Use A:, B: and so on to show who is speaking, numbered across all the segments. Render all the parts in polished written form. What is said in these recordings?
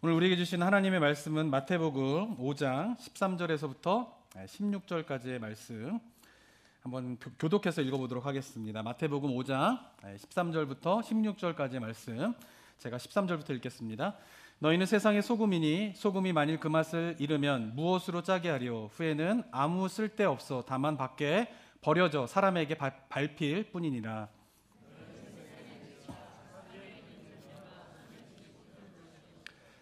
A: 오늘 우리에게 주신 하나님의 말씀은 마태복음 5장 13절에서부터 16절까지의 말씀 한번 교독해서 읽어보도록 하겠습니다. 마태복음 5장 13절부터 16절까지의 말씀, 제가 13절부터 읽겠습니다. 너희는 세상의 소금이니 소금이 만일 그 맛을 잃으면 무엇으로 짜게 하리요? 후에는 아무 쓸데없어 다만 밖에 버려져 사람에게 밟힐 뿐이니라.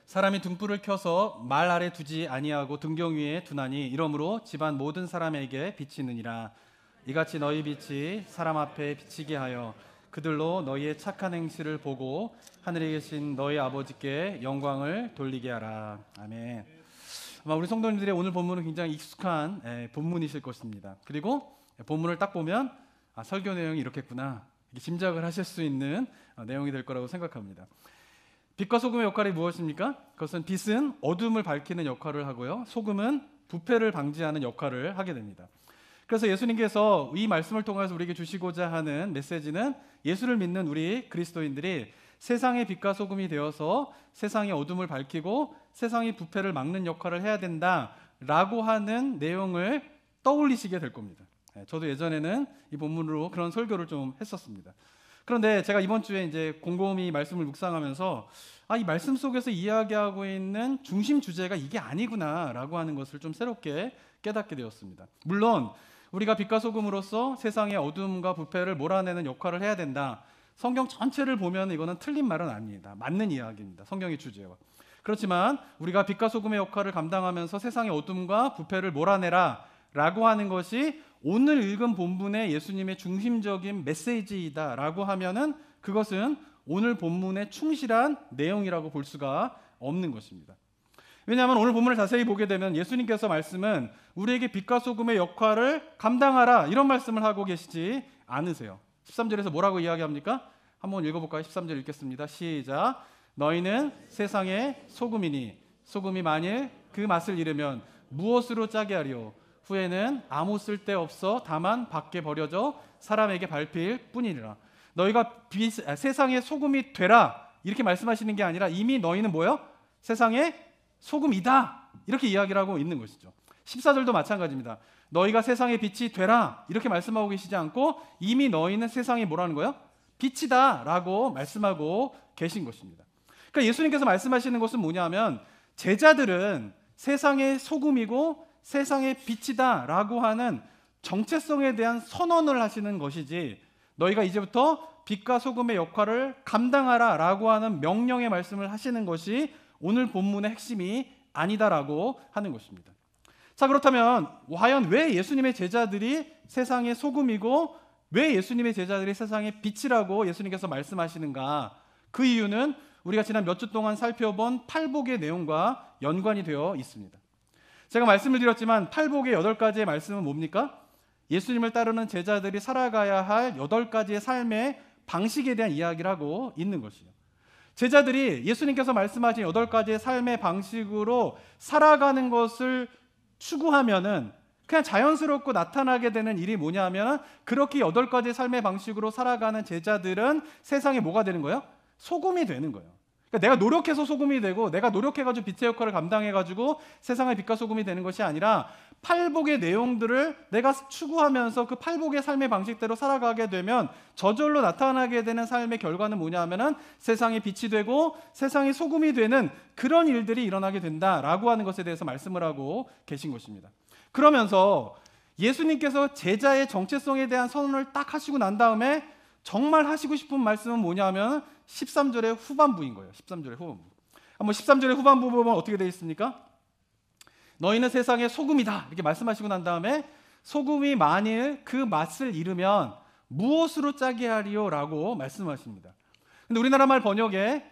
A: 사람이 등불을 켜서 말 아래 두지 아니하고 등경 위에 두나니 이러므로 집안 모든 사람에게 비치느니라. 이같이 너희 빛이 사람 앞에 비치게 하여 그들로 너희의 착한 행실을 보고 하늘에 계신 너희 아버지께 영광을 돌리게 하라. 아멘. 아마 우리 성도님들의 오늘 본문은 굉장히 익숙한 본문이실 것입니다. 그리고 본문을 딱 보면 설교 내용이 이렇겠구나, 짐작을 하실 수 있는 내용이 될 거라고 생각합니다. 빛과 소금의 역할이 무엇입니까? 그것은 빛은 어둠을 밝히는 역할을 하고요, 소금은 부패를 방지하는 역할을 하게 됩니다. 그래서 예수님께서 이 말씀을 통해서 우리에게 주시고자 하는 메시지는 예수를 믿는 우리 그리스도인들이 세상의 빛과 소금이 되어서 세상의 어둠을 밝히고 세상의 부패를 막는 역할을 해야 된다라고 하는 내용을 떠올리시게 될 겁니다. 저도 예전에는 이 본문으로 그런 설교를 좀 했었습니다. 그런데 제가 이번 주에 이제 곰곰이 말씀을 묵상하면서 이 말씀 속에서 이야기하고 있는 중심 주제가 이게 아니구나라고 하는 것을 좀 새롭게 깨닫게 되었습니다. 물론 우리가 빛과 소금으로서 세상의 어둠과 부패를 몰아내는 역할을 해야 된다, 성경 전체를 보면 이거는 틀린 말은 아닙니다. 맞는 이야기입니다. 성경의 주제와. 그렇지만 우리가 빛과 소금의 역할을 감당하면서 세상의 어둠과 부패를 몰아내라 라고 하는 것이 오늘 읽은 본문의 예수님의 중심적인 메시지이다 라고 하면은 그것은 오늘 본문의 충실한 내용이라고 볼 수가 없는 것입니다. 왜냐하면 오늘 본문을 자세히 보게 되면 예수님께서 말씀은 우리에게 빛과 소금의 역할을 감당하라 이런 말씀을 하고 계시지 않으세요. 13절에서 뭐라고 이야기합니까? 한번 읽어볼까요? 13절 읽겠습니다. 시작. 너희는 세상의 소금이니 소금이 만일 그 맛을 잃으면 무엇으로 짜게 하리요? 후에는 아무 쓸데없어 다만 밖에 버려져 사람에게 밟힐 뿐이니라. 너희가 세상의 소금이 되라 이렇게 말씀하시는 게 아니라 이미 너희는 뭐요? 세상의 소금이다 이렇게 이야기를 하고 있는 것이죠. 14절도 마찬가지입니다. 너희가 세상의 빛이 되라 이렇게 말씀하고 계시지 않고 이미 너희는 세상이 뭐라는 거예요? 빛이다 라고 말씀하고 계신 것입니다. 그러니까 예수님께서 말씀하시는 것은 뭐냐면 제자들은 세상의 소금이고 세상의 빛이다 라고 하는 정체성에 대한 선언을 하시는 것이지 너희가 이제부터 빛과 소금의 역할을 감당하라 라고 하는 명령의 말씀을 하시는 것이 오늘 본문의 핵심이 아니다라고 하는 것입니다. 자, 그렇다면 과연 왜 예수님의 제자들이 세상의 소금이고 왜 예수님의 제자들이 세상의 빛이라고 예수님께서 말씀하시는가? 그 이유는 우리가 지난 몇 주 동안 살펴본 팔복의 내용과 연관이 되어 있습니다. 제가 말씀을 드렸지만 팔복의 8가지의 말씀은 뭡니까? 예수님을 따르는 제자들이 살아가야 할 8가지의 삶의 방식에 대한 이야기를 하고 있는 것이에요. 제자들이 예수님께서 말씀하신 8가지의 삶의 방식으로 살아가는 것을 추구하면은 그냥 자연스럽고 나타나게 되는 일이 뭐냐면 그렇게 8가지의 삶의 방식으로 살아가는 제자들은 세상에 뭐가 되는 거예요? 소금이 되는 거예요. 그러니까 내가 노력해서 소금이 되고 내가 노력해가지고 빛의 역할을 감당해가지고 세상의 빛과 소금이 되는 것이 아니라 팔복의 내용들을 내가 추구하면서 그 팔복의 삶의 방식대로 살아가게 되면 저절로 나타나게 되는 삶의 결과는 뭐냐면은 세상의 빛이 되고 세상의 소금이 되는 그런 일들이 일어나게 된다라고 하는 것에 대해서 말씀을 하고 계신 것입니다. 그러면서 예수님께서 제자의 정체성에 대한 선언을 딱 하시고 난 다음에 정말 하시고 싶은 말씀은 뭐냐면 13절의 후반부인 거예요. 13절의 후반부. 한번 13절의 후반부 보면 어떻게 되어 있습니까? 너희는 세상의 소금이다 이렇게 말씀하시고 난 다음에 소금이 만일 그 맛을 잃으면 무엇으로 짜게 하리요? 라고 말씀하십니다. 근데 우리나라 말 번역에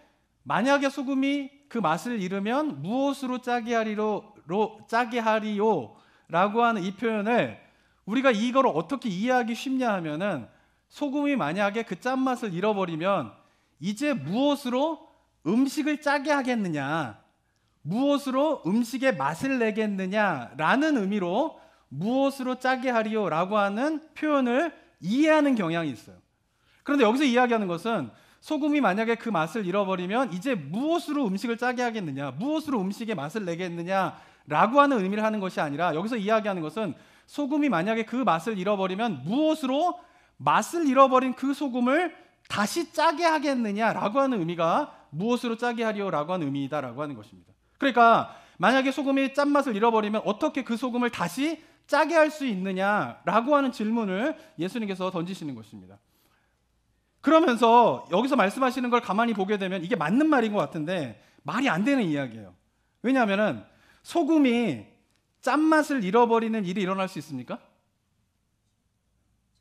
A: 만약에 소금이 그 맛을 잃으면 무엇으로 짜게 하리요? 라고 하는 이 표현을 우리가 이걸 어떻게 이해하기 쉽냐 하면은 소금이 만약에 그 짠맛을 잃어버리면 이제 무엇으로 음식을 짜게 하겠느냐, 무엇으로 음식의 맛을 내겠느냐라는 의미로 무엇으로 짜게 하리요 라고 하는 표현을 이해하는 경향이 있어요. 그런데 여기서 이야기하는 것은 소금이 만약에 그 맛을 잃어버리면 이제 무엇으로 음식을 짜게 하겠느냐, 무엇으로 음식의 맛을 내겠느냐라고 하는 의미를 하는 것이 아니라, 여기서 이야기하는 것은 소금이 만약에 그 맛을 잃어버리면 무엇으로 맛을 잃어버린 그 소금을 다시 짜게 하겠느냐라고 하는 의미가, 무엇으로 짜게 하리오라고 하는 의미이다라고 하는 것입니다. 그러니까 만약에 소금이 짠맛을 잃어버리면 어떻게 그 소금을 다시 짜게 할 수 있느냐라고 하는 질문을 예수님께서 던지시는 것입니다. 그러면서 여기서 말씀하시는 걸 가만히 보게 되면 이게 맞는 말인 것 같은데 말이 안 되는 이야기예요. 왜냐하면 소금이 짠맛을 잃어버리는 일이 일어날 수 있습니까?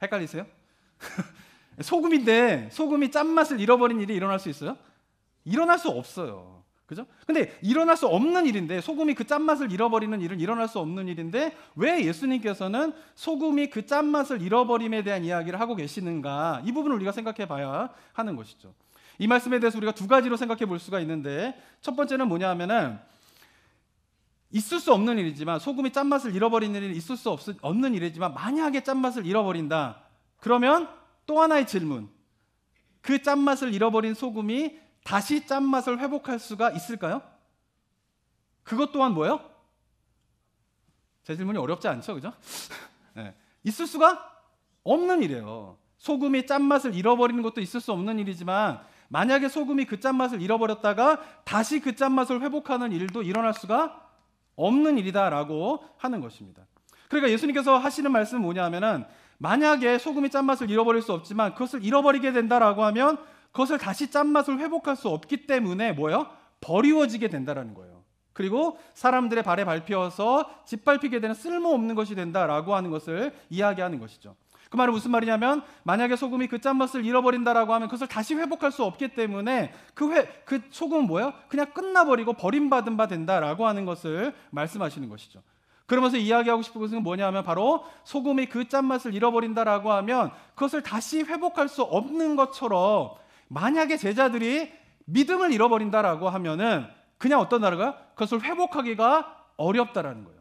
A: 헷갈리세요? 소금인데 소금이 짠맛을 잃어버리는 일이 일어날 수 있어요? 일어날 수 없어요. 그죠? 근데 일어날 수 없는 일인데, 소금이 그 짠맛을 잃어버리는 일은 일어날 수 없는 일인데 왜 예수님께서는 소금이 그 짠맛을 잃어버림에 대한 이야기를 하고 계시는가, 이 부분을 우리가 생각해 봐야 하는 것이죠. 이 말씀에 대해서 우리가 두 가지로 생각해 볼 수가 있는데, 첫 번째는 뭐냐 하면은 있을 수 없는 일이지만, 소금이 짠맛을 잃어버리는 일이 있을 수 없는 일이지만 만약에 짠맛을 잃어버린다, 그러면 또 하나의 질문, 그 짠맛을 잃어버린 소금이 다시 짠맛을 회복할 수가 있을까요? 그것 또한 뭐예요? 제 질문이 어렵지 않죠, 그죠? 네. 있을 수가 없는 일이에요. 소금이 짠맛을 잃어버리는 것도 있을 수 없는 일이지만 만약에 소금이 그 짠맛을 잃어버렸다가 다시 그 짠맛을 회복하는 일도 일어날 수가 없는 일이다라고 하는 것입니다. 그러니까 예수님께서 하시는 말씀은 뭐냐 하면은, 만약에 소금이 짠맛을 잃어버릴 수 없지만 그것을 잃어버리게 된다라고 하면 그것을 다시 짠맛을 회복할 수 없기 때문에 뭐예요? 버리워지게 된다라는 거예요. 그리고 사람들의 발에 밟혀서 짓밟히게 되는 쓸모없는 것이 된다라고 하는 것을 이야기하는 것이죠. 그 말은 무슨 말이냐면, 만약에 소금이 그 짠맛을 잃어버린다라고 하면 그것을 다시 회복할 수 없기 때문에 그 소금은 뭐예요? 그냥 끝나버리고 버림받은 바 된다라고 하는 것을 말씀하시는 것이죠. 그러면서 이야기하고 싶은 것은 뭐냐 하면, 바로 소금이 그 짠맛을 잃어버린다라고 하면 그것을 다시 회복할 수 없는 것처럼, 만약에 제자들이 믿음을 잃어버린다라고 하면은 그냥 어떤 나라가 그것을 회복하기가 어렵다라는 거예요.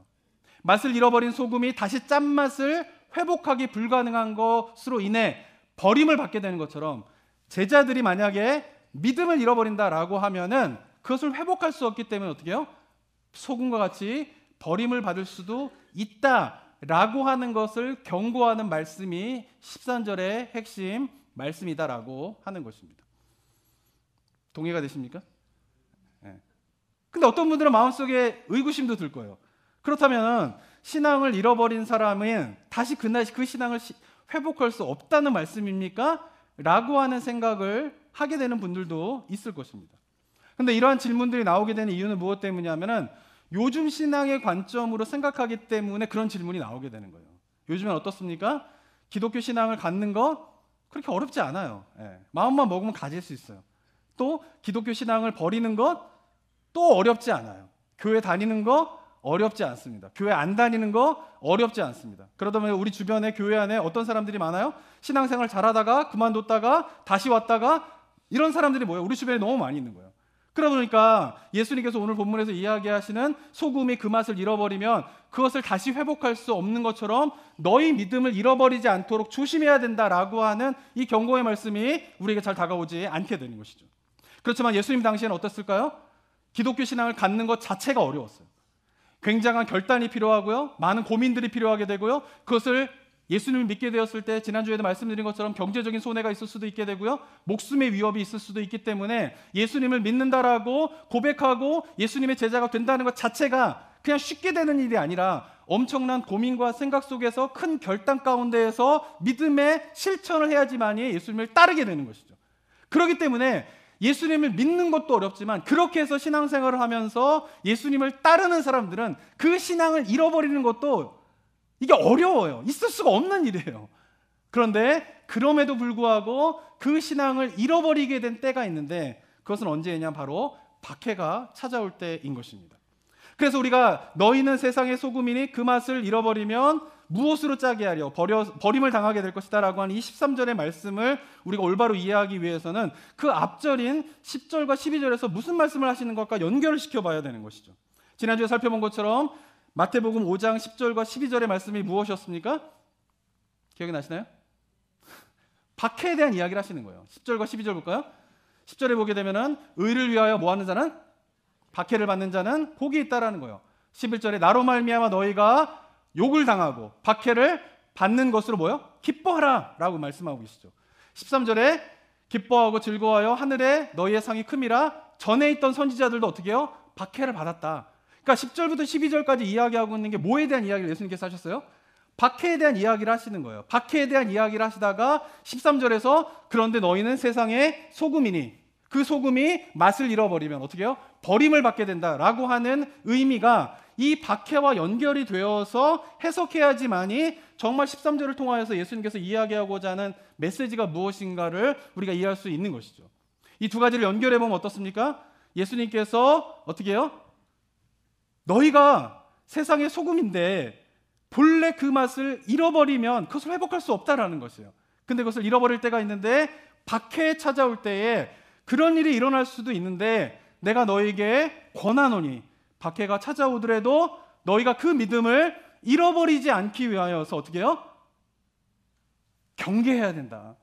A: 맛을 잃어버린 소금이 다시 짠맛을 회복하기 불가능한 것으로 인해 버림을 받게 되는 것처럼, 제자들이 만약에 믿음을 잃어버린다라고 하면은 그것을 회복할 수 없기 때문에 어떻게 해요? 소금과 같이 버림을 받을 수도 있다라고 하는 것을 경고하는 말씀이 13절의 핵심 말씀이다라고 하는 것입니다. 동의가 되십니까? 네. 근데 어떤 분들은 마음속에 의구심도 들 거예요. 그렇다면 신앙을 잃어버린 사람은 다시 그 신앙을 회복할 수 없다는 말씀입니까? 라고 하는 생각을 하게 되는 분들도 있을 것입니다. 근데 이러한 질문들이 나오게 되는 이유는 무엇 때문이냐면은, 요즘 신앙의 관점으로 생각하기 때문에 그런 질문이 나오게 되는 거예요. 요즘엔 어떻습니까? 기독교 신앙을 갖는 거 그렇게 어렵지 않아요. 마음만 먹으면 가질 수 있어요. 또 기독교 신앙을 버리는 것 또 어렵지 않아요. 교회 다니는 거 어렵지 않습니다. 교회 안 다니는 거 어렵지 않습니다. 그러다 보면 우리 주변에 교회 안에 어떤 사람들이 많아요? 신앙생활 잘하다가 그만뒀다가 다시 왔다가, 이런 사람들이 뭐예요? 우리 주변에 너무 많이 있는 거예요. 그러다 보니까 예수님께서 오늘 본문에서 이야기하시는 소금이 그 맛을 잃어버리면 그것을 다시 회복할 수 없는 것처럼 너희 믿음을 잃어버리지 않도록 조심해야 된다라고 하는 이 경고의 말씀이 우리에게 잘 다가오지 않게 되는 것이죠. 그렇지만 예수님 당시에는 어땠을까요? 기독교 신앙을 갖는 것 자체가 어려웠어요. 굉장한 결단이 필요하고요, 많은 고민들이 필요하게 되고요, 그것을 예수님을 믿게 되었을 때 지난주에도 말씀드린 것처럼 경제적인 손해가 있을 수도 있게 되고요, 목숨의 위협이 있을 수도 있기 때문에 예수님을 믿는다라고 고백하고 예수님의 제자가 된다는 것 자체가 그냥 쉽게 되는 일이 아니라 엄청난 고민과 생각 속에서 큰 결단 가운데에서 믿음의 실천을 해야지만이 예수님을 따르게 되는 것이죠. 그렇기 때문에 예수님을 믿는 것도 어렵지만 그렇게 해서 신앙생활을 하면서 예수님을 따르는 사람들은 그 신앙을 잃어버리는 것도 이게 어려워요. 있을 수가 없는 일이에요. 그런데 그럼에도 불구하고 그 신앙을 잃어버리게 된 때가 있는데, 그것은 언제냐? 바로 박해가 찾아올 때인 것입니다. 그래서 우리가 너희는 세상의 소금이니 그 맛을 잃어버리면 무엇으로 짜게 하려? 버림을 당하게 될 것이다 라고 하는 이 13절의 말씀을 우리가 올바로 이해하기 위해서는 그 앞절인 10절과 12절에서 무슨 말씀을 하시는 것과 연결을 시켜봐야 되는 것이죠. 지난주에 살펴본 것처럼 마태복음 5장 10절과 12절의 말씀이 무엇이었습니까? 기억이 나시나요? 박해에 대한 이야기를 하시는 거예요. 10절과 12절 볼까요? 10절에 보게 되면은 의를 위하여 뭐 하는 자는? 박해를 받는 자는 복이 있다라는 거예요. 11절에 나로 말미암아 너희가 욕을 당하고 박해를 받는 것으로 뭐요? 기뻐하라 라고 말씀하고 계시죠. 13절에 기뻐하고 즐거워하여 하늘에 너희의 상이 큼이라. 전에 있던 선지자들도 어떻게 해요? 박해를 받았다. 그러니까 10절부터 12절까지 이야기하고 있는 게 뭐에 대한 이야기를 예수님께서 하셨어요? 박해에 대한 이야기를 하시는 거예요. 박해에 대한 이야기를 하시다가 13절에서 그런데 너희는 세상의 소금이니 그 소금이 맛을 잃어버리면 어떻게 해요? 버림을 받게 된다라고 하는 의미가 이 박해와 연결이 되어서 해석해야지만이 정말 13절을 통하여서 예수님께서 이야기하고자 하는 메시지가 무엇인가를 우리가 이해할 수 있는 것이죠. 이 두 가지를 연결해 보면 어떻습니까? 예수님께서 어떻게 해요? 너희가 세상의 소금인데 본래 그 맛을 잃어버리면 그것을 회복할 수 없다라는 것이에요. 근데 그것을 잃어버릴 때가 있는데 박해 찾아올 때에 그런 일이 일어날 수도 있는데 내가 너에게 권하노니 박해가 찾아오더라도 너희가 그 믿음을 잃어버리지 않기 위하여서 어떻게 해요? 경계해야 된다.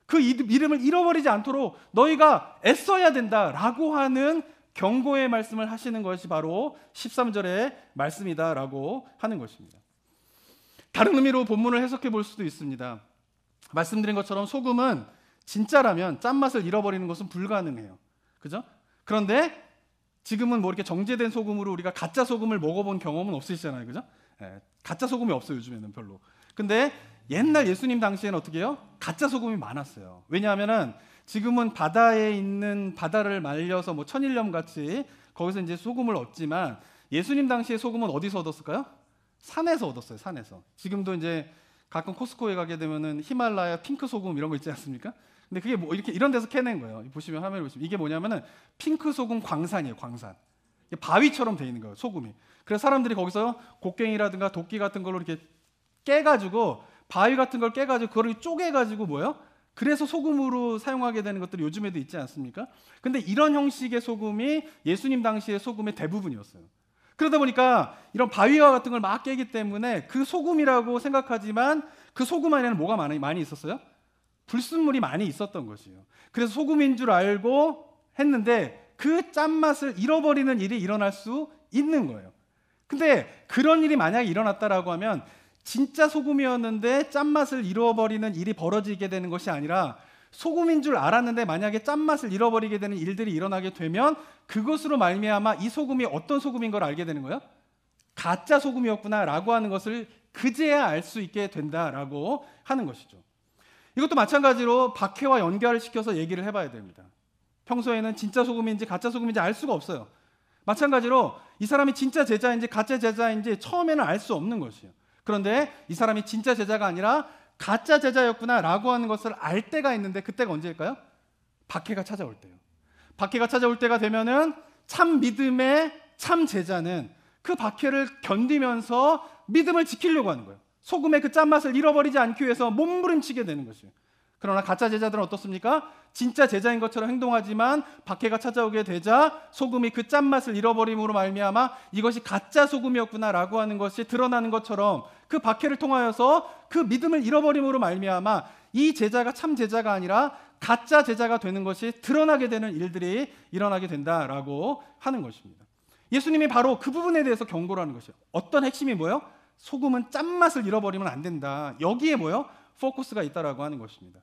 A: 그 믿음을 잃어버리지 않도록 너희가 애써야 된다라고 하는 경고의 말씀을 하시는 것이 바로 13절의 말씀이다라고 하는 것입니다. 다른 의미로 본문을 해석해 볼 수도 있습니다. 말씀드린 것처럼 소금은 진짜라면 짠맛을 잃어버리는 것은 불가능해요. 그죠? 그런데 지금은 뭐 이렇게 정제된 소금으로 우리가 가짜 소금을 먹어본 경험은 없으시잖아요. 그죠? 가짜 소금이 없어요. 요즘에는 별로. 근데 옛날 예수님 당시에는 어떻게 해요? 가짜 소금이 많았어요. 왜냐하면은 지금은 바다에 있는 바다를 말려서 뭐 천일염 같이 거기서 이제 소금을 얻지만 예수님 당시에 소금은 어디서 얻었을까요? 산에서 얻었어요. 산에서. 지금도 이제 가끔 코스코에 가게 되면은 히말라야 핑크 소금 이런 거 있지 않습니까? 근데 그게 뭐 이렇게 이런 데서 캐낸 거예요. 보시면 화면을 보시면 이게 뭐냐면은 핑크 소금 광산이에요. 광산. 바위처럼 돼 있는 거예요. 소금이. 그래서 사람들이 거기서 곡괭이라든가 도끼 같은 걸로 이렇게 깨가지고 바위 같은 걸 깨가지고 그걸 쪼개가지고 뭐예요? 그래서 소금으로 사용하게 되는 것들이 요즘에도 있지 않습니까? 근데 이런 형식의 소금이 예수님 당시의 소금의 대부분이었어요. 그러다 보니까 이런 바위와 같은 걸 막 깨기 때문에 그 소금이라고 생각하지만 그 소금 안에는 뭐가 많이 있었어요? 불순물이 많이 있었던 것이에요. 그래서 소금인 줄 알고 했는데 그 짠맛을 잃어버리는 일이 일어날 수 있는 거예요. 근데 그런 일이 만약에 일어났다라고 하면 진짜 소금이었는데 짠맛을 잃어버리는 일이 벌어지게 되는 것이 아니라 소금인 줄 알았는데 만약에 짠맛을 잃어버리게 되는 일들이 일어나게 되면 그것으로 말미암아 이 소금이 어떤 소금인 걸 알게 되는 거예요. 가짜 소금이었구나라고 하는 것을 그제야 알 수 있게 된다라고 하는 것이죠. 이것도 마찬가지로 박해와 연결을 시켜서 얘기를 해봐야 됩니다. 평소에는 진짜 소금인지 가짜 소금인지 알 수가 없어요. 마찬가지로 이 사람이 진짜 제자인지 가짜 제자인지 처음에는 알 수 없는 것이에요. 그런데 이 사람이 진짜 제자가 아니라 가짜 제자였구나라고 하는 것을 알 때가 있는데 그때가 언제일까요? 박해가 찾아올 때요. 박해가 찾아올 때가 되면은 참 믿음의 참 제자는 그 박해를 견디면서 믿음을 지키려고 하는 거예요. 소금의 그 짠맛을 잃어버리지 않기 위해서 몸부림치게 되는 것이에요. 그러나 가짜 제자들은 어떻습니까? 진짜 제자인 것처럼 행동하지만 박해가 찾아오게 되자 소금이 그 짠맛을 잃어버림으로 말미암아 이것이 가짜 소금이었구나라고 하는 것이 드러나는 것처럼 그 박해를 통하여서 그 믿음을 잃어버림으로 말미암아 이 제자가 참 제자가 아니라 가짜 제자가 되는 것이 드러나게 되는 일들이 일어나게 된다라고 하는 것입니다. 예수님이 바로 그 부분에 대해서 경고를 하는 것이에요. 어떤 핵심이 뭐예요? 소금은 짠맛을 잃어버리면 안 된다. 여기에 뭐예요? 포커스가 있다라고 하는 것입니다.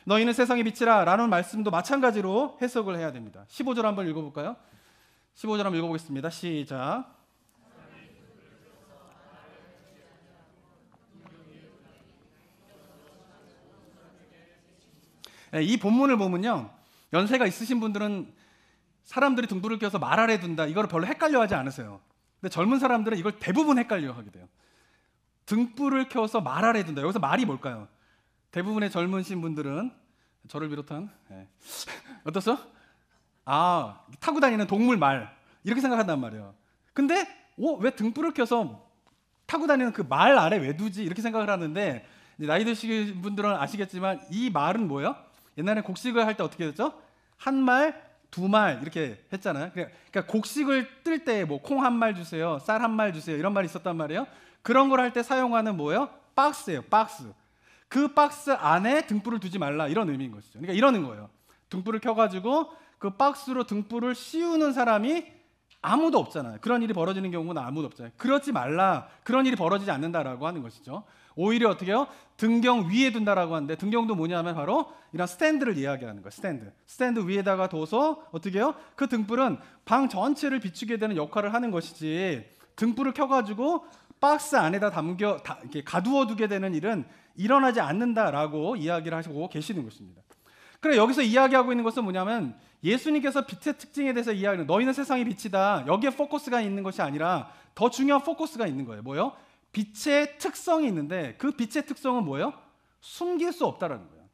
A: 너희는 세상의 빛이라 라는 말씀도 마찬가지로 해석을 해야 됩니다. 15절 한번 읽어볼까요? 15절 한번 읽어보겠습니다. 시작. 이 본문을 보면요, 연세가 있으신 분들은 사람들이 등불을 켜서 말 아래 둔다 이걸 별로 헷갈려하지 않으세요. 근데 젊은 사람들은 이걸 대부분 헷갈려하게 돼요. 등불을 켜서 말 아래 둔다. 여기서 말이 뭘까요? 대부분의 젊으신 분들은 저를 비롯한 어떻소? 타고 다니는 동물 말 이렇게 생각한단 말이에요. 근데 왜 등불을 켜서 타고 다니는 그 말 아래 왜 두지? 이렇게 생각을 하는데 나이 드신 분들은 아시겠지만 이 말은 뭐예요? 옛날에 곡식을 할 때 어떻게 했죠? 한 말, 두 말 이렇게 했잖아요. 그러니까 곡식을 뜰 때 뭐 콩 한 말 주세요, 쌀 한 말 주세요 이런 말이 있었단 말이에요. 그런 걸 할 때 사용하는 뭐예요? 박스예요. 박스. 그 박스 안에 등불을 두지 말라 이런 의미인 것이죠. 그러니까 이러는 거예요. 등불을 켜가지고 그 박스로 등불을 씌우는 사람이 아무도 없잖아요. 그런 일이 벌어지는 경우는 아무도 없잖아요. 그러지 말라. 그런 일이 벌어지지 않는다라고 하는 것이죠. 오히려 어떻게 해요? 등경 위에 둔다라고 하는데, 등경도 뭐냐면 바로 이런 스탠드를 이야기하는 거예요. 스탠드 위에다가 둬서 어떻게 해요? 그 등불은 방 전체를 비추게 되는 역할을 하는 것이지, 등불을 켜가지고 박스 안에다 이렇게 가두어 두게 되는 일은 일어나지 않는다라고 이야기를 하시고 계시는 것입니다. 그래, 여기서 이야기하고 있는 것은 뭐냐면, 예수님께서 빛의 특징에 대해서 이야기하는, 너희는 세상의 빛이다, 여기에 포커스가 있는 것이 아니라 더 중요한 포커스가 있는 거예요. 뭐예요? 빛의 특성이 있는데, 그 빛의 특성은 뭐예요? 숨길 수 없다라는 거예요.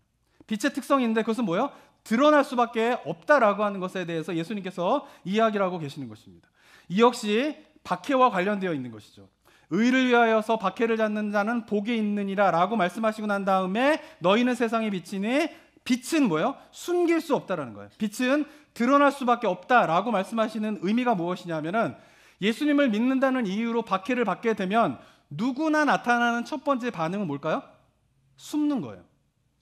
A: 빛의 특성이 있는데 그것은 뭐예요? 드러날 수밖에 없다라고 하는 것에 대해서 예수님께서 이야기를 하고 계시는 것입니다. 이 역시 박해와 관련되어 있는 것이죠. 의를 위하여서 박해를 잡는 자는 복이 있느니라 라고 말씀하시고 난 다음에, 너희는 세상의 빛이니, 빛은 뭐예요? 숨길 수 없다라는 거예요. 빛은 드러날 수밖에 없다라고 말씀하시는 의미가 무엇이냐면은, 예수님을 믿는다는 이유로 박해를 받게 되면 누구나 나타나는 첫 번째 반응은 뭘까요? 숨는 거예요.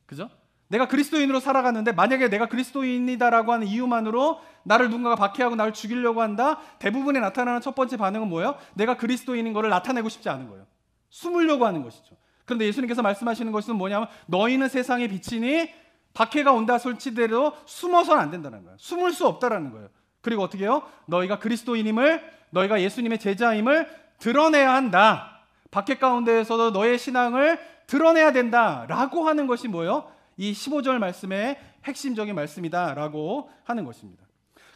A: 그죠? 내가 그리스도인으로 살아가는데, 만약에 내가 그리스도인이다라고 하는 이유만으로 나를 누군가가 박해하고 나를 죽이려고 한다, 대부분에 나타나는 첫 번째 반응은 뭐예요? 내가 그리스도인인 것을 나타내고 싶지 않은 거예요. 숨으려고 하는 것이죠. 그런데 예수님께서 말씀하시는 것은 뭐냐면, 너희는 세상의 빛이니, 박해가 온다 솔치대로 숨어서는 안 된다는 거예요. 숨을 수 없다라는 거예요. 그리고 어떻게 해요? 너희가 그리스도인임을, 너희가 예수님의 제자임을 드러내야 한다. 박해 가운데에서도 너의 신앙을 드러내야 된다라고 하는 것이 뭐예요? 이 15절 말씀의 핵심적인 말씀이다라고 하는 것입니다.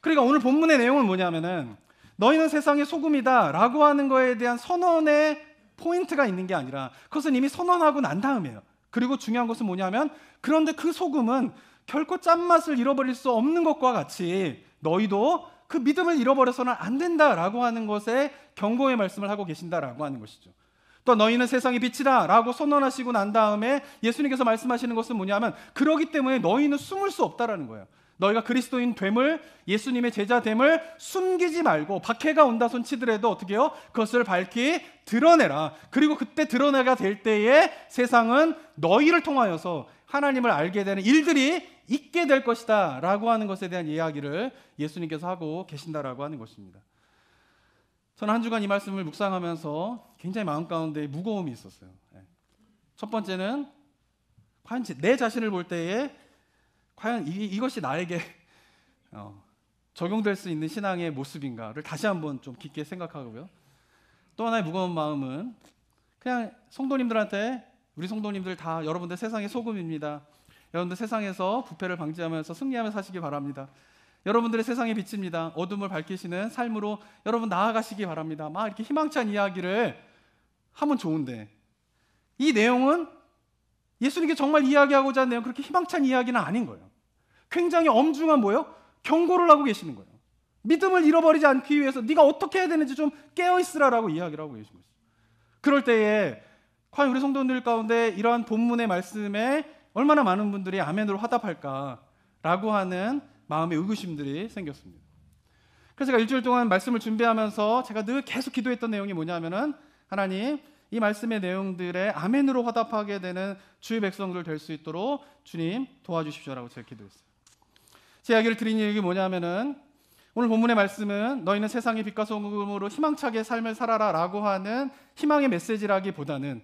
A: 그러니까 오늘 본문의 내용은 뭐냐면은, 너희는 세상의 소금이다라고 하는 거에 대한 선언의 포인트가 있는 게 아니라, 그것은 이미 선언하고 난 다음이에요. 그리고 중요한 것은 뭐냐면, 그런데 그 소금은 결코 짠맛을 잃어버릴 수 없는 것과 같이 너희도 그 믿음을 잃어버려서는 안 된다라고 하는 것에 경고의 말씀을 하고 계신다라고 하는 것이죠. 또 너희는 세상의 빛이다 라고 선언하시고 난 다음에 예수님께서 말씀하시는 것은 뭐냐면, 그러기 때문에 너희는 숨을 수 없다라는 거예요. 너희가 그리스도인 됨을, 예수님의 제자 됨을 숨기지 말고, 박해가 온다 손치더라도 어떻게 해요? 그것을 밝히 드러내라. 그리고 그때 드러내가 될 때에 세상은 너희를 통하여서 하나님을 알게 되는 일들이 있게 될 것이다 라고 하는 것에 대한 이야기를 예수님께서 하고 계신다라고 하는 것입니다. 저는 한 주간 이 말씀을 묵상하면서 굉장히 마음 가운데 무거움이 있었어요. 첫 번째는, 과연 내 자신을 볼 때에 과연 이것이 나에게 적용될 수 있는 신앙의 모습인가를 다시 한번 좀 깊게 생각하고요. 또 하나의 무거운 마음은, 그냥 성도님들한테, 우리 성도님들 다 여러분들 세상의 소금입니다. 여러분들 세상에서 부패를 방지하면서 승리하며 사시기 바랍니다. 여러분들의 세상의 빛입니다. 어둠을 밝히시는 삶으로 여러분 나아가시기 바랍니다. 막 이렇게 희망찬 이야기를 하면 좋은데, 이 내용은 예수님께 정말 이야기하고자 하는 내용, 그렇게 희망찬 이야기는 아닌 거예요. 굉장히 엄중한 뭐예요? 경고를 하고 계시는 거예요. 믿음을 잃어버리지 않기 위해서 네가 어떻게 해야 되는지 좀 깨어있으라라고 이야기를 하고 계신 거죠. 그럴 때에 과연 우리 성도들 가운데 이러한 본문의 말씀에 얼마나 많은 분들이 아멘으로 화답할까라고 하는 마음의 의구심들이 생겼습니다. 그래서 제가 일주일 동안 말씀을 준비하면서 제가 늘 계속 기도했던 내용이 뭐냐면은, 하나님, 이 말씀의 내용들에 아멘으로 화답하게 되는 주의 백성들 될 수 있도록 주님 도와주십시오라고 제가 기도했어요. 제 이야기를 드린 이유가 뭐냐면은, 오늘 본문의 말씀은 너희는 세상의 빛과 소금으로 희망차게 삶을 살아라 라고 하는 희망의 메시지라기보다는,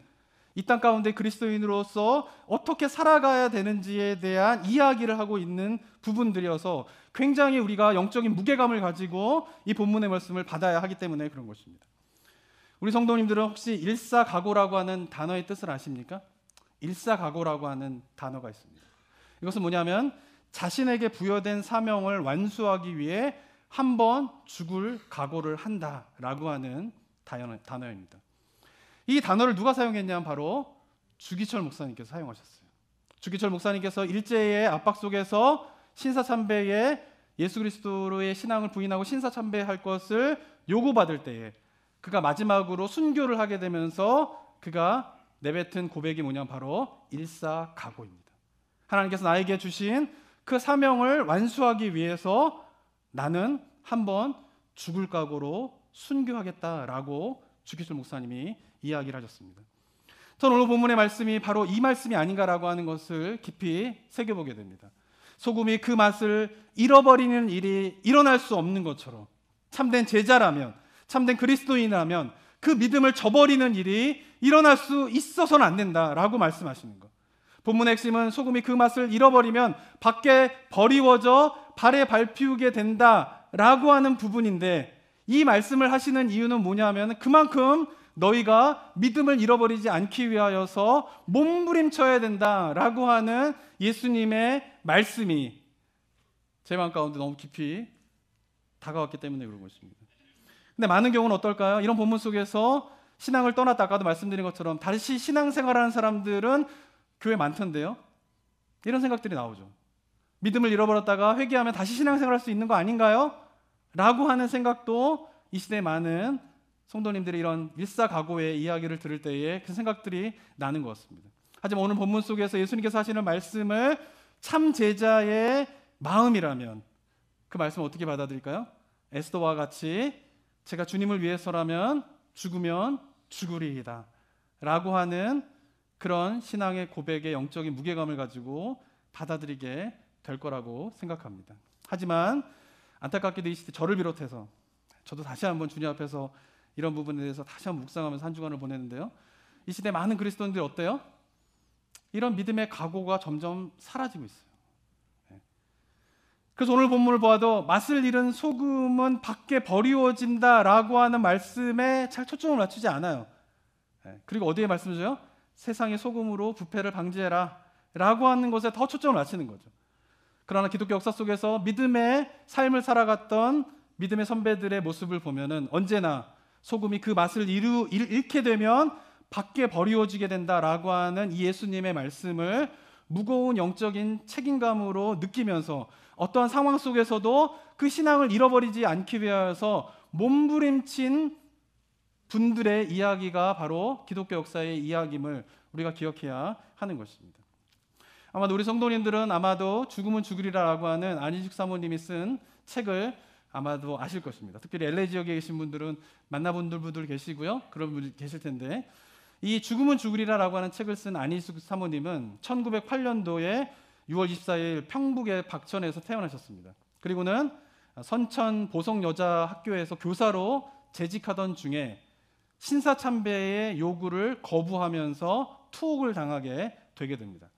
A: 이 땅 가운데 그리스도인으로서 어떻게 살아가야 되는지에 대한 이야기를 하고 있는 부분들이어서 굉장히 우리가 영적인 무게감을 가지고 이 본문의 말씀을 받아야 하기 때문에 그런 것입니다. 우리 성도님들은 혹시 일사각오라고 하는 단어의 뜻을 아십니까? 일사각오라고 하는 단어가 있습니다. 이것은 뭐냐면, 자신에게 부여된 사명을 완수하기 위해 한번 죽을 각오를 한다라고 하는 단어입니다. 이 단어를 누가 사용했냐면 바로 주기철 목사님께서 사용하셨어요. 주기철 목사님께서 일제의 압박 속에서 신사참배에 예수 그리스도로의 신앙을 부인하고 신사참배할 것을 요구받을 때에 그가 마지막으로 순교를 하게 되면서 그가 내뱉은 고백이 뭐냐면 바로 일사각오입니다. 하나님께서 나에게 주신 그 사명을 완수하기 위해서 나는 한번 죽을 각오로 순교하겠다라고 주기철 목사님이 이야기를 하셨습니다. 저는 오늘 본문의 말씀이 바로 이 말씀이 아닌가라고 하는 것을 깊이 새겨보게 됩니다. 소금이 그 맛을 잃어버리는 일이 일어날 수 없는 것처럼 참된 제자라면, 참된 그리스도인이라면 그 믿음을 저버리는 일이 일어날 수 있어서는 안 된다라고 말씀하시는 것. 본문의 핵심은 소금이 그 맛을 잃어버리면 밖에 버리워져 발에 밟히게 된다라고 하는 부분인데, 이 말씀을 하시는 이유는 뭐냐면 그만큼 너희가 믿음을 잃어버리지 않기 위하여서 몸부림쳐야 된다라고 하는 예수님의 말씀이 제 마음 가운데 너무 깊이 다가왔기 때문에 그러고 있습니다. 근데 많은 경우는 어떨까요? 이런 본문 속에서 신앙을 떠났다, 아까도 말씀드린 것처럼 다시 신앙생활하는 사람들은 교회 많던데요, 이런 생각들이 나오죠. 믿음을 잃어버렸다가 회개하면 다시 신앙생활할 수 있는 거 아닌가요? 라고 하는 생각도 이 시대에 많은 성도님들이 이런 일사각오의 이야기를 들을 때에 그 생각들이 나는 것 같습니다. 하지만 오늘 본문 속에서 예수님께서 하시는 말씀을 참 제자의 마음이라면 그 말씀을 어떻게 받아들일까요? 에스더와 같이 제가 주님을 위해서라면 죽으면 죽으리이다 라고 하는 그런 신앙의 고백의 영적인 무게감을 가지고 받아들이게 될 거라고 생각합니다. 하지만 안타깝게도 이 시대 저를 비롯해서 저도 다시 한번 주님 앞에서 이런 부분에 대해서 다시 한번 묵상하면서 한 주간을 보내는데요, 이 시대 많은 그리스도인들이 어때요? 이런 믿음의 각오가 점점 사라지고 있어요. 그래서 오늘 본문을 보아도 맛을 잃은 소금은 밖에 버리워진다라고 하는 말씀에 잘 초점을 맞추지 않아요. 그리고 어디에 말씀을 줘요? 세상의 소금으로 부패를 방지해라 라고 하는 것에 더 초점을 맞추는 거죠. 그러나 기독교 역사 속에서 믿음의 삶을 살아갔던 믿음의 선배들의 모습을 보면은 언제나 소금이 그 맛을 잃게 되면 밖에 버리워지게 된다라고 하는 이 예수님의 말씀을 무거운 영적인 책임감으로 느끼면서 어떠한 상황 속에서도 그 신앙을 잃어버리지 않기 위하여서 몸부림친 분들의 이야기가 바로 기독교 역사의 이야기임을 우리가 기억해야 하는 것입니다. 아마도 우리 성도님들은 아마도 죽으면 죽으리라라고 하는 안희숙 사모님이 쓴 책을 아마도 아실 것입니다. 특별히 LA 지역에 계신 분들은 만나본 분들 계시고요, 그런 분들 계실 텐데, 이 죽으면 죽으리라라고 하는 책을 쓴 안희숙 사모님은 1908년도에 6월 24일 평북의 박천에서 태어나셨습니다. 그리고는 선천 보성여자학교에서 교사로 재직하던 중에 신사참배의 요구를 거부하면서 투옥을 당하게 되게 됩니다.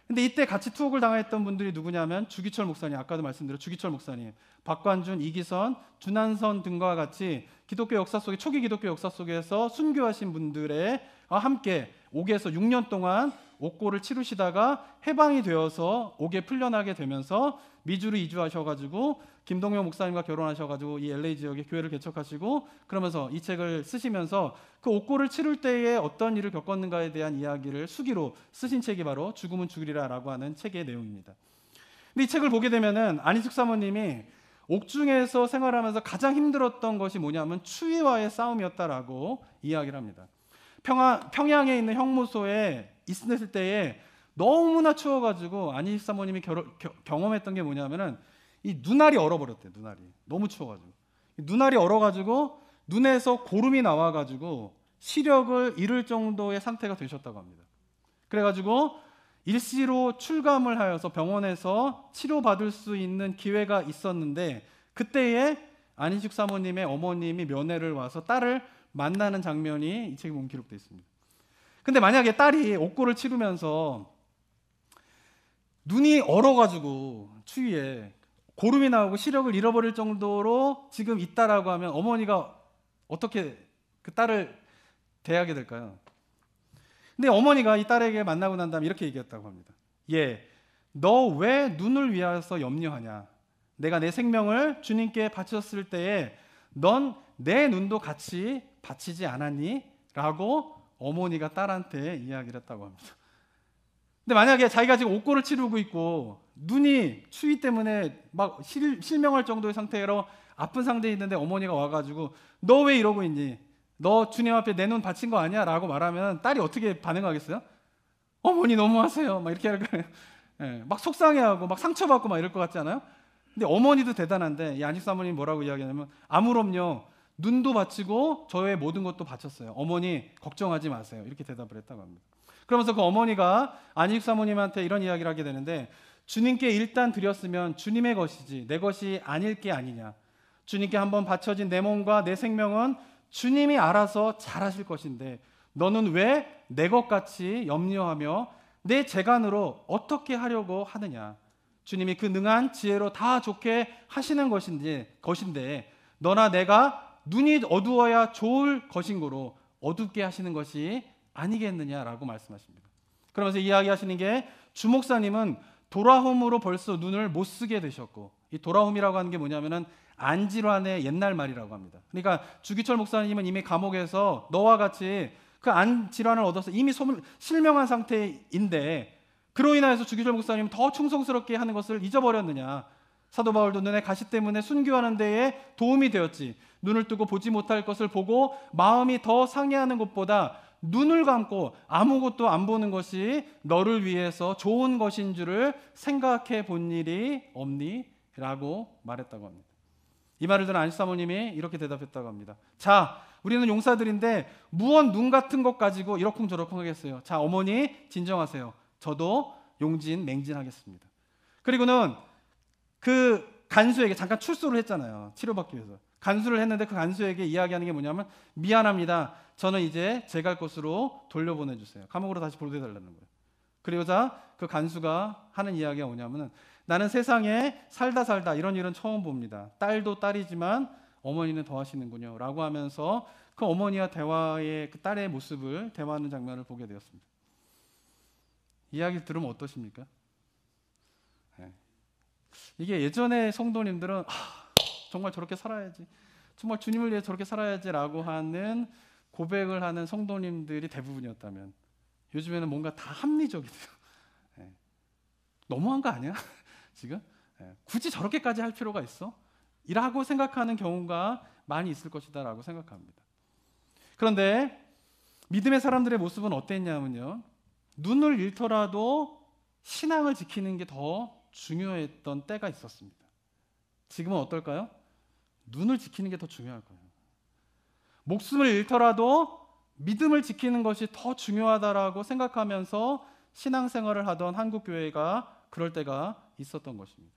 A: 근데 이때 같이 투옥을 당했던 분들이 누구냐면 주기철 목사님, 아까도 말씀드린 주기철 목사님, 박관준, 이기선, 준한선 등과 같이 기독교 역사 속에, 초기 기독교 역사 속에서 순교하신 분들의 함께 옥에서 6년 동안 옥고를 치르시다가 해방이 되어서 옥에 풀려나게 되면서 미주로 이주하셔가지고 김동영 목사님과 결혼하셔가지고 이 LA 지역에 교회를 개척하시고, 그러면서 이 책을 쓰시면서 그 옥고를 치를 때에 어떤 일을 겪었는가에 대한 이야기를 수기로 쓰신 책이 바로 죽으면 죽으리라라고 하는 책의 내용입니다. 근데 이 책을 보게 되면은 안희숙 사모님이 옥중에서 생활하면서 가장 힘들었던 것이 뭐냐면 추위와의 싸움이었다라고 이야기를 합니다. 평양에 있는 형무소에 있을 때에 너무나 추워가지고 안희숙 사모님이 경험했던 게 뭐냐면은 이 눈알이 얼어버렸대요. 눈알이 너무 추워가지고 눈알이 얼어가지고 눈에서 고름이 나와가지고 시력을 잃을 정도의 상태가 되셨다고 합니다. 그래가지고 일시로 출감을 하여서 병원에서 치료받을 수 있는 기회가 있었는데, 그때에 안희숙 사모님의 어머님이 면회를 와서 딸을 만나는 장면이 이 책에 보면 기록되어 있습니다. 근데 만약에 딸이 옥고를 치르면서 눈이 얼어가지고 추위에 고름이 나오고 시력을 잃어버릴 정도로 지금 있다라고 하면 어머니가 어떻게 그 딸을 대하게 될까요? 근데 어머니가 이 딸에게 만나고 난 다음에 이렇게 얘기했다고 합니다. 너 왜 눈을 위해서 염려하냐? 내가 내 생명을 주님께 바쳤을 때에 넌 내 눈도 같이 바치지 않았니? 라고 어머니가 딸한테 이야기를 했다고 합니다. 근데 만약에 자기가 지금 옥고를 치르고 있고 눈이 추위 때문에 막 실명할 정도의 상태로 아픈 상태에 있는데 어머니가 와가지고 너 왜 이러고 있니? 너 주님 앞에 내 눈 바친 거 아니야? 라고 말하면 딸이 어떻게 반응하겠어요? 어머니 너무하세요. 막 이렇게 할 거예요. 막 속상해하고 막 상처받고 막 이럴 것 같지 않아요? 근데 어머니도 대단한데 이 안희숙 사모님이 뭐라고 이야기하냐면 아무럼요. 눈도 바치고 저의 모든 것도 바쳤어요. 어머니 걱정하지 마세요. 이렇게 대답을 했다고 합니다. 그러면서 그 어머니가 안희숙 사모님한테 이런 이야기를 하게 되는데, 주님께 일단 드렸으면 주님의 것이지 내 것이 아닐 게 아니냐. 주님께 한번 바쳐진 내 몸과 내 생명은 주님이 알아서 잘하실 것인데 너는 왜 내 것같이 염려하며 내 재간으로 어떻게 하려고 하느냐. 주님이 그 능한 지혜로 다 좋게 하시는 것인데 너나 내가 눈이 어두워야 좋을 것인고로 어둡게 하시는 것이 아니겠느냐라고 말씀하십니다. 그러면서 이야기하시는 게 주목사님은 도라홈으로 벌써 눈을 못 쓰게 되셨고, 이 도라홈이라고 하는 게 뭐냐면은 안질환의 옛날 말이라고 합니다. 그러니까 주기철 목사님은 이미 감옥에서 너와 같이 그 안질환을 얻어서 이미 실명한 상태인데 그로 인하여서 주기철 목사님은 더 충성스럽게 하는 것을 잊어버렸느냐. 사도 바울도 눈에 가시 때문에 순교하는 데에 도움이 되었지. 눈을 뜨고 보지 못할 것을 보고 마음이 더 상해하는 것보다 눈을 감고 아무것도 안 보는 것이 너를 위해서 좋은 것인 줄을 생각해 본 일이 없니? 라고 말했다고 합니다. 이 말을 들은 안시 사모님이 이렇게 대답했다고 합니다. 자, 우리는 용사들인데 무엇 눈 같은 것 가지고 이러쿵저러쿵 하겠어요. 자, 어머니 진정하세요. 저도 용진맹진하겠습니다. 그리고는 그 간수에게 잠깐 출소를 했잖아요. 치료받기 위해서. 간수를 했는데 그 간수에게 이야기하는 게 뭐냐면 미안합니다. 저는 이제 제 갈 곳으로 돌려보내주세요. 감옥으로 다시 보내달라는 거예요. 그러자 그 간수가 하는 이야기가 뭐냐면 나는 세상에 살다 이런 처음 봅니다. 딸도 딸이지만 어머니는 더 하시는군요. 라고 하면서 그 어머니와 대화의 그 딸의 모습을 대화하는 장면을 보게 되었습니다. 이야기를 들으면 어떠십니까? 네. 이게 예전에 성도님들은 정말 저렇게 살아야지, 정말 주님을 위해 저렇게 살아야지 라고 하는 고백을 하는 성도님들이 대부분이었다면 요즘에는 뭔가 다 합리적이돼요. 네. 너무한 거 아니야? 지금? 네. 굳이 저렇게까지 할 필요가 있어? 이라고 생각하는 경우가 많이 있을 것이다 라고 생각합니다. 그런데 믿음의 사람들의 모습은 어땠냐면요, 눈을 잃더라도 신앙을 지키는 게 더 중요했던 때가 있었습니다. 지금은 어떨까요? 눈을 지키는 게 더 중요할 거예요. 목숨을 잃더라도 믿음을 지키는 것이 더 중요하다라고 생각하면서 신앙생활을 하던 한국교회가 그럴 때가 있었던 것입니다.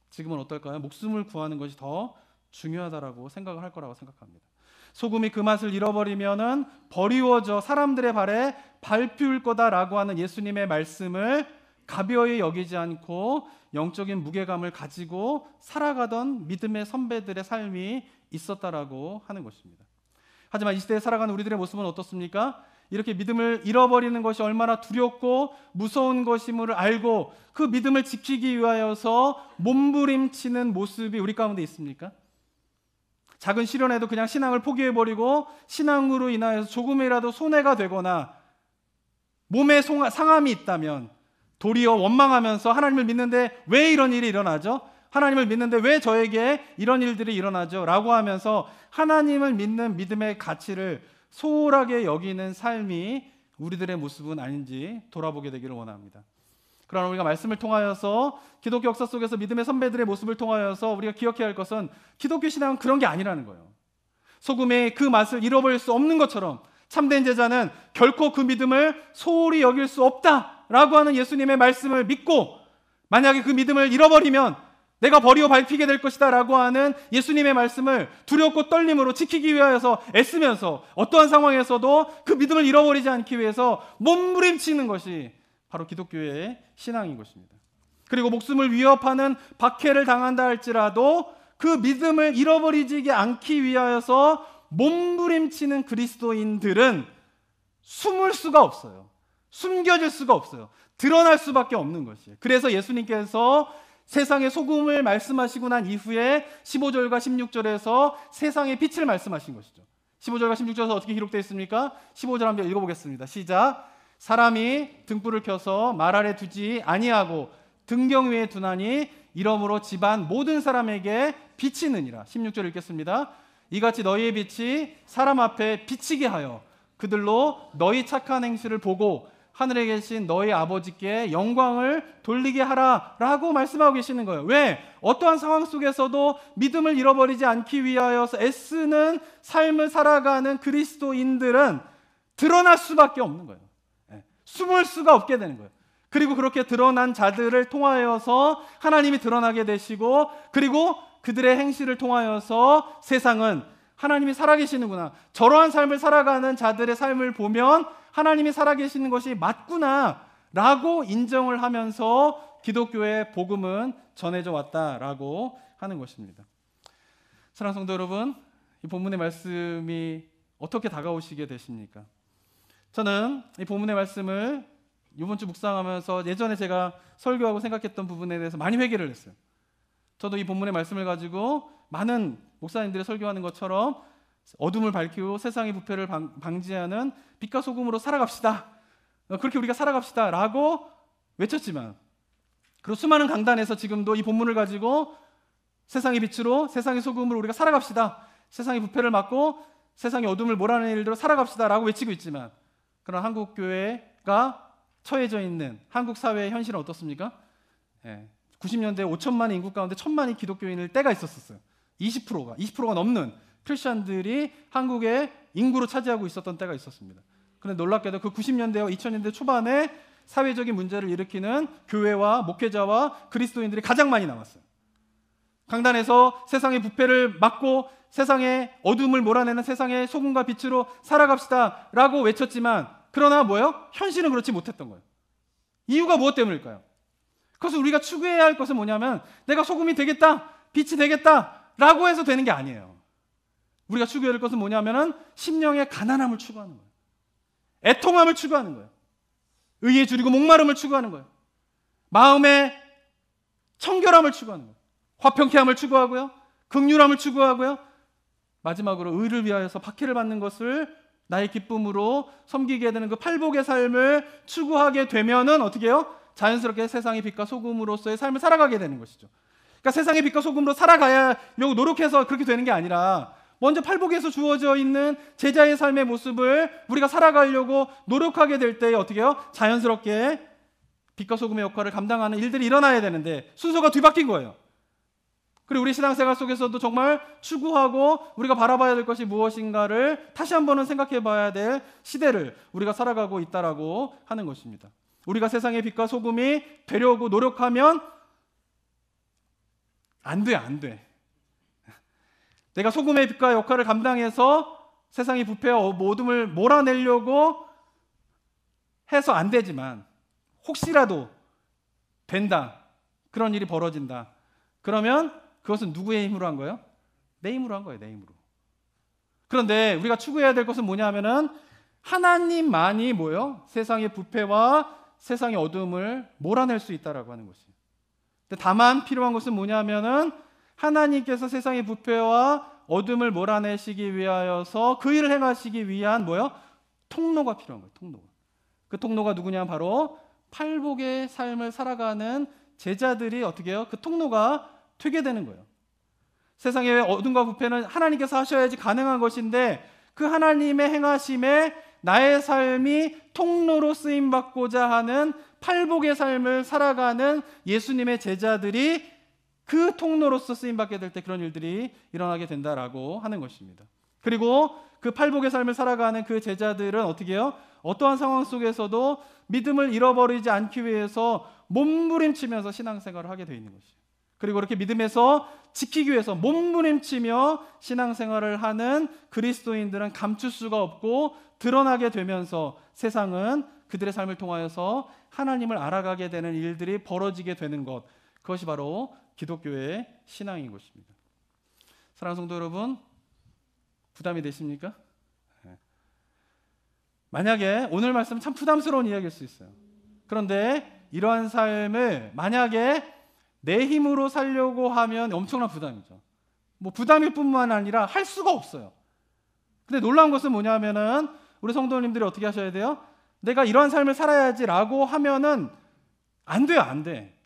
A: 지금은 어떨까요? 목숨을 구하는 것이 더 중요하다라고 생각을 할 거라고 생각합니다. 소금이 그 맛을 잃어버리면은 버리워져 사람들의 발에 밟힐 거다라고 하는 예수님의 말씀을 가벼이 여기지 않고 영적인 무게감을 가지고 살아가던 믿음의 선배들의 삶이 있었다라고 하는 것입니다. 하지만 이 시대에 살아가는 우리들의 모습은 어떻습니까? 이렇게 믿음을 잃어버리는 것이 얼마나 두렵고 무서운 것임을 알고 그 믿음을 지키기 위하여서 몸부림치는 모습이 우리 가운데 있습니까? 작은 시련에도 그냥 신앙을 포기해버리고 신앙으로 인하여서 조금이라도 손해가 되거나 몸에 상함이 있다면 도리어 원망하면서 하나님을 믿는데 왜 이런 일이 일어나죠? 하나님을 믿는데 왜 저에게 이런 일들이 일어나죠? 라고 하면서 하나님을 믿는 믿음의 가치를 소홀하게 여기는 삶이 우리들의 모습은 아닌지 돌아보게 되기를 원합니다. 그러나 우리가 말씀을 통하여서 기독교 역사 속에서 믿음의 선배들의 모습을 통하여서 우리가 기억해야 할 것은 기독교 신앙은 그런 게 아니라는 거예요. 소금의 그 맛을 잃어버릴 수 없는 것처럼 참된 제자는 결코 그 믿음을 소홀히 여길 수 없다라고 하는 예수님의 말씀을 믿고 만약에 그 믿음을 잃어버리면 내가 버리고 밟히게 될 것이다 라고 하는 예수님의 말씀을 두렵고 떨림으로 지키기 위하여서 애쓰면서 어떠한 상황에서도 그 믿음을 잃어버리지 않기 위해서 몸부림치는 것이 바로 기독교의 신앙인 것입니다. 그리고 목숨을 위협하는 박해를 당한다 할지라도 그 믿음을 잃어버리지 않기 위하여서 몸부림치는 그리스도인들은 숨을 수가 없어요. 숨겨질 수가 없어요. 드러날 수밖에 없는 것이에요. 그래서 예수님께서 세상의 소금을 말씀하시고 난 이후에 15절과 16절에서 세상의 빛을 말씀하신 것이죠. 15절과 16절에서 어떻게 기록되어 있습니까? 15절 한번 읽어보겠습니다. 시작. 사람이 등불을 켜서 말 아래 두지 아니하고 등경 위에 두나니 이러므로 집안 모든 사람에게 비치느니라. 16절 읽겠습니다. 이같이 너희의 빛이 사람 앞에 비치게 하여 그들로 너희 착한 행실을 보고 하늘에 계신 너희 아버지께 영광을 돌리게 하라 라고 말씀하고 계시는 거예요. 왜? 어떠한 상황 속에서도 믿음을 잃어버리지 않기 위하여서 애쓰는 삶을 살아가는 그리스도인들은 드러날 수밖에 없는 거예요. 숨을 수가 없게 되는 거예요. 그리고 그렇게 드러난 자들을 통하여서 하나님이 드러나게 되시고, 그리고 그들의 행실을 통하여서 세상은 하나님이 살아계시는구나, 저러한 삶을 살아가는 자들의 삶을 보면 하나님이 살아계시는 것이 맞구나 라고 인정을 하면서 기독교의 복음은 전해져 왔다라고 하는 것입니다. 사랑하는 성도 여러분, 이 본문의 말씀이 어떻게 다가오시게 되십니까? 저는 이 본문의 말씀을 이번 주 묵상하면서 예전에 제가 설교하고 생각했던 부분에 대해서 많이 회개를 했어요. 저도 이 본문의 말씀을 가지고 많은 목사님들이 설교하는 것처럼 어둠을 밝히고 세상의 부패를 방지하는 빛과 소금으로 살아갑시다, 그렇게 우리가 살아갑시다 라고 외쳤지만, 그리고 수많은 강단에서 지금도 이 본문을 가지고 세상의 빛으로, 세상의 소금으로 우리가 살아갑시다, 세상의 부패를 막고 세상의 어둠을 몰아내는 일대로 살아갑시다 라고 외치고 있지만, 그런 한국 교회가 처해져 있는 한국 사회의 현실은 어떻습니까? 90년대 5천만의 인구 가운데 1,000만이 기독교인일 때가 있었어요. 20%가 넘는 크리스천들이 한국의 인구로 차지하고 있었던 때가 있었습니다. 그런데 놀랍게도 그 90년대와 2000년대 초반에 사회적인 문제를 일으키는 교회와 목회자와 그리스도인들이 가장 많이 남았어요. 강단에서 세상의 부패를 막고 세상의 어둠을 몰아내는 세상의 소금과 빛으로 살아갑시다 라고 외쳤지만, 그러나 뭐예요? 현실은 그렇지 못했던 거예요. 이유가 무엇 때문일까요? 그래서 우리가 추구해야 할 것은 뭐냐면, 내가 소금이 되겠다, 빛이 되겠다 라고 해서 되는 게 아니에요. 우리가 추구해야 할 것은 뭐냐면은 심령의 가난함을 추구하는 거예요. 애통함을 추구하는 거예요. 의에 줄이고 목마름을 추구하는 거예요. 마음의 청결함을 추구하는 거예요. 화평케함을 추구하고요, 긍휼함을 추구하고요, 마지막으로 의를 위하여서 박해를 받는 것을 나의 기쁨으로 섬기게 되는 그 팔복의 삶을 추구하게 되면은 어떻게 해요? 자연스럽게 세상의 빛과 소금으로서의 삶을 살아가게 되는 것이죠. 그러니까 세상의 빛과 소금으로 살아가려고 노력해서 그렇게 되는 게 아니라, 먼저 팔복에서 주어져 있는 제자의 삶의 모습을 우리가 살아가려고 노력하게 될 때 어떻게 해요? 자연스럽게 빛과 소금의 역할을 감당하는 일들이 일어나야 되는데 순서가 뒤바뀐 거예요. 그리고 우리 신앙생활 속에서도 정말 추구하고 우리가 바라봐야 될 것이 무엇인가를 다시 한번은 생각해 봐야 될 시대를 우리가 살아가고 있다라고 하는 것입니다. 우리가 세상의 빛과 소금이 되려고 노력하면 안 돼. 내가 소금의 빛과 역할을 감당해서 세상의 부패와 어둠을 몰아내려고 해서 안 되지만, 혹시라도 된다, 그런 일이 벌어진다, 그러면 그것은 누구의 힘으로 한 거예요? 내 힘으로 한 거예요, 내 힘으로. 그런데 우리가 추구해야 될 것은 뭐냐면은 하나님만이 뭐예요? 세상의 부패와 세상의 어둠을 몰아낼 수 있다라고 하는 것이에요. 근데 다만 필요한 것은 뭐냐면은 하나님께서 세상의 부패와 어둠을 몰아내시기 위하여서 그 일을 행하시기 위한 뭐예요? 통로가 필요한 거예요. 통로가. 그 통로가 누구냐? 바로 팔복의 삶을 살아가는 제자들이 어떻게 해요? 그 통로가 되게 되는 거예요. 세상의 어둠과 부패는 하나님께서 하셔야지 가능한 것인데, 그 하나님의 행하심에 나의 삶이 통로로 쓰임받고자 하는 팔복의 삶을 살아가는 예수님의 제자들이 그 통로로서 쓰임받게 될 때 그런 일들이 일어나게 된다라고 하는 것입니다. 그리고 그 팔복의 삶을 살아가는 그 제자들은 어떻게 해요? 어떠한 상황 속에서도 믿음을 잃어버리지 않기 위해서 몸부림치면서 신앙생활을 하게 되어 있는 것이에요. 그리고 그렇게 믿음에서 지키기 위해서 몸부림치며 신앙생활을 하는 그리스도인들은 감출 수가 없고 드러나게 되면서 세상은 그들의 삶을 통하여서 하나님을 알아가게 되는 일들이 벌어지게 되는 것, 그것이 바로 기독교의 신앙인 것입니다. 사랑하는 성도 여러분, 부담이 되십니까? 만약에 오늘 말씀은 참 부담스러운 이야기일 수 있어요. 그런데 이러한 삶을 만약에 내 힘으로 살려고 하면 엄청난 부담이죠. 뭐 부담일 뿐만 아니라 할 수가 없어요. 근데 놀라운 것은 뭐냐면은 우리 성도님들이 어떻게 하셔야 돼요? 내가 이러한 삶을 살아야지라고 하면은 안 돼요, 안 돼.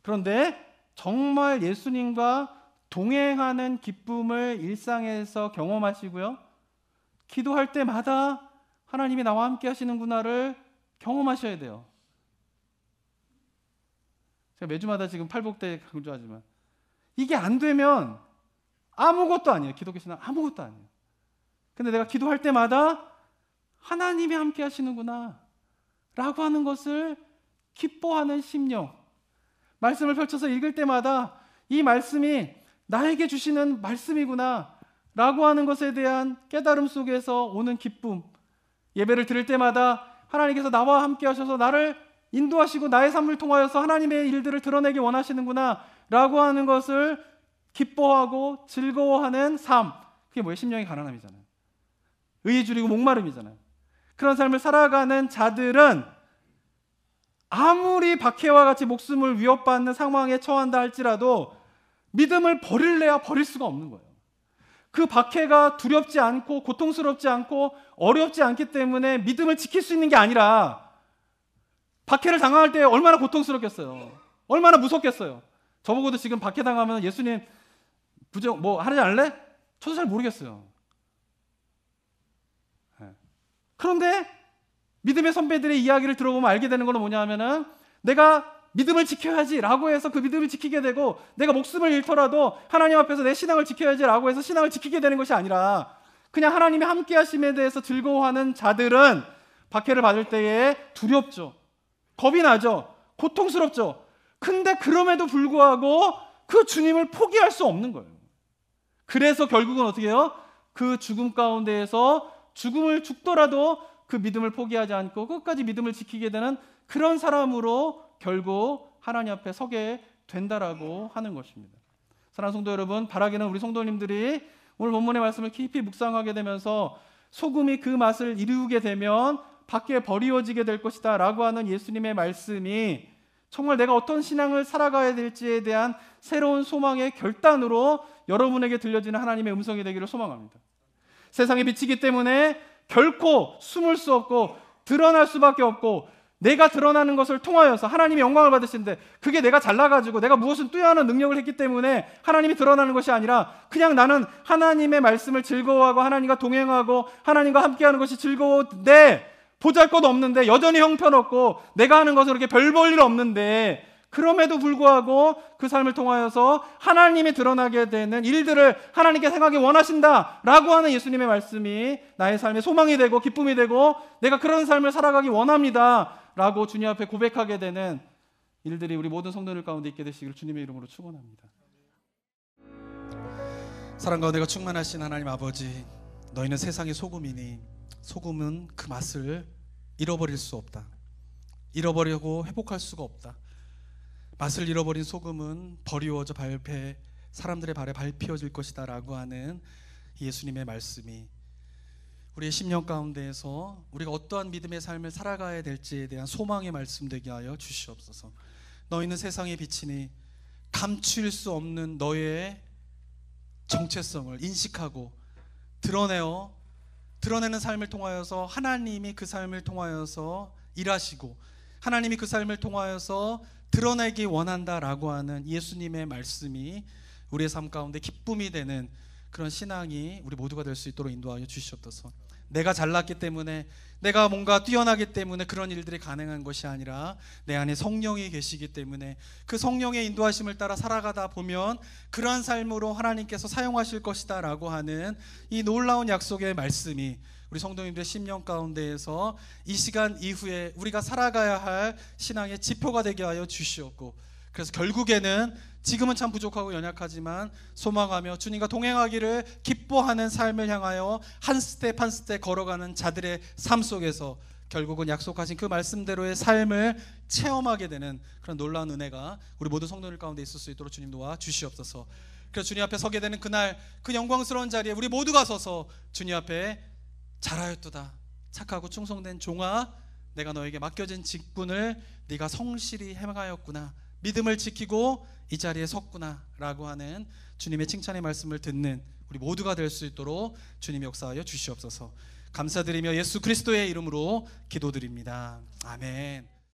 A: 그런데 정말 예수님과 동행하는 기쁨을 일상에서 경험하시고요, 기도할 때마다 하나님이 나와 함께 하시는구나를 경험하셔야 돼요. 제가 매주마다 지금 팔복대 강조하지만 이게 안 되면 아무것도 아니에요. 기독교 신앙 아무것도 아니에요. 근데 내가 기도할 때마다 하나님이 함께 하시는구나 라고 하는 것을 기뻐하는 심령, 말씀을 펼쳐서 읽을 때마다 이 말씀이 나에게 주시는 말씀이구나 라고 하는 것에 대한 깨달음 속에서 오는 기쁨, 예배를 드릴 때마다 하나님께서 나와 함께 하셔서 나를 인도하시고 나의 삶을 통하여서 하나님의 일들을 드러내기 원하시는구나 라고 하는 것을 기뻐하고 즐거워하는 삶, 그게 뭐예요? 심령이 가난함이잖아요. 의에 줄이고 목마름이잖아요. 그런 삶을 살아가는 자들은 아무리 박해와 같이 목숨을 위협받는 상황에 처한다 할지라도 믿음을 버릴래야 버릴 수가 없는 거예요. 그 박해가 두렵지 않고 고통스럽지 않고 어렵지 않기 때문에 믿음을 지킬 수 있는 게 아니라, 박해를 당할 때 얼마나 고통스럽겠어요. 얼마나 무섭겠어요. 저보고도 지금 박해 당하면 예수님 부정 뭐 하지 않을래? 저도 잘 모르겠어요. 그런데 믿음의 선배들의 이야기를 들어보면 알게 되는 건 뭐냐 하면은, 내가 믿음을 지켜야지 라고 해서 그 믿음을 지키게 되고, 내가 목숨을 잃더라도 하나님 앞에서 내 신앙을 지켜야지 라고 해서 신앙을 지키게 되는 것이 아니라, 그냥 하나님의 함께 하심에 대해서 즐거워하는 자들은 박해를 받을 때에 두렵죠. 겁이 나죠. 고통스럽죠. 근데 그럼에도 불구하고 그 주님을 포기할 수 없는 거예요. 그래서 결국은 어떻게 해요? 그 죽음 가운데에서 죽음을 죽더라도 그 믿음을 포기하지 않고 끝까지 믿음을 지키게 되는 그런 사람으로 결국 하나님 앞에 서게 된다라고 하는 것입니다. 사랑하는 성도 여러분, 바라기는 우리 성도님들이 오늘 본문의 말씀을 깊이 묵상하게 되면서 소금이 그 맛을 이루게 되면 밖에 버리워지게 될 것이다 라고 하는 예수님의 말씀이 정말 내가 어떤 신앙을 살아가야 될지에 대한 새로운 소망의 결단으로 여러분에게 들려지는 하나님의 음성이 되기를 소망합니다. 세상에 비치기 때문에 결코 숨을 수 없고 드러날 수밖에 없고, 내가 드러나는 것을 통하여서 하나님의 영광을 받으시는데, 그게 내가 잘나가지고 내가 무엇을 뛰어난 능력을 했기 때문에 하나님이 드러나는 것이 아니라, 그냥 나는 하나님의 말씀을 즐거워하고 하나님과 동행하고 하나님과 함께하는 것이 즐거운데, 보잘것없는데, 여전히 형편없고 내가 하는 것은 그렇게 별 볼 일 없는데, 그럼에도 불구하고 그 삶을 통하여서 하나님이 드러나게 되는 일들을 하나님께 생각하기 원하신다라고 하는 예수님의 말씀이 나의 삶의 소망이 되고 기쁨이 되고, 내가 그런 삶을 살아가기 원합니다라고 주님 앞에 고백하게 되는 일들이 우리 모든 성도들 가운데 있게 되시기를 주님의 이름으로 축원합니다. 사랑과 은혜가 충만하신 하나님 아버지, 너희는 세상의 소금이니 소금은 그 맛을 잃어버릴 수 없다. 잃어버리고 회복할 수가 없다. 맛을 잃어버린 소금은 버리워져 사람들의 발에 밟히어질 것이다 라고 하는 예수님의 말씀이 우리의 심령 가운데에서 우리가 어떠한 믿음의 삶을 살아가야 될지에 대한 소망의 말씀 되게 하여 주시옵소서. 너희는 세상의 빛이니 감출 수 없는 너의 정체성을 인식하고 드러내는 삶을 통하여서 하나님이 그 삶을 통하여서 일하시고, 하나님이 그 삶을 통하여서 드러내기 원한다라고 하는 예수님의 말씀이 우리의 삶 가운데 기쁨이 되는 그런 신앙이 우리 모두가 될 수 있도록 인도하여 주시옵소서. 내가 잘났기 때문에, 내가 뭔가 뛰어나기 때문에 그런 일들이 가능한 것이 아니라, 내 안에 성령이 계시기 때문에 그 성령의 인도하심을 따라 살아가다 보면 그러한 삶으로 하나님께서 사용하실 것이다 라고 하는 이 놀라운 약속의 말씀이 우리 성도님들의 심령 가운데에서 이 시간 이후에 우리가 살아가야 할 신앙의 지표가 되게 하여 주시옵고, 그래서 결국에는 지금은 참 부족하고 연약하지만 소망하며 주님과 동행하기를 기뻐하는 삶을 향하여 한 스텝 한 스텝 걸어가는 자들의 삶 속에서 결국은 약속하신 그 말씀대로의 삶을 체험하게 되는 그런 놀라운 은혜가 우리 모든 성도들 가운데 있을 수 있도록 주님 도와 주시옵소서. 그래서 주님 앞에 서게 되는 그날, 그 영광스러운 자리에 우리 모두가 서서 주님 앞에 잘하였도다 착하고 충성된 종아, 내가 너에게 맡겨진 직분을 네가 성실히 행하였구나, 믿음을 지키고 이 자리에 섰구나 라고 하는 주님의 칭찬의 말씀을 듣는 우리 모두가 될 수 있도록 주님 역사하여 주시옵소서. 감사드리며 예수 그리스도의 이름으로 기도드립니다. 아멘.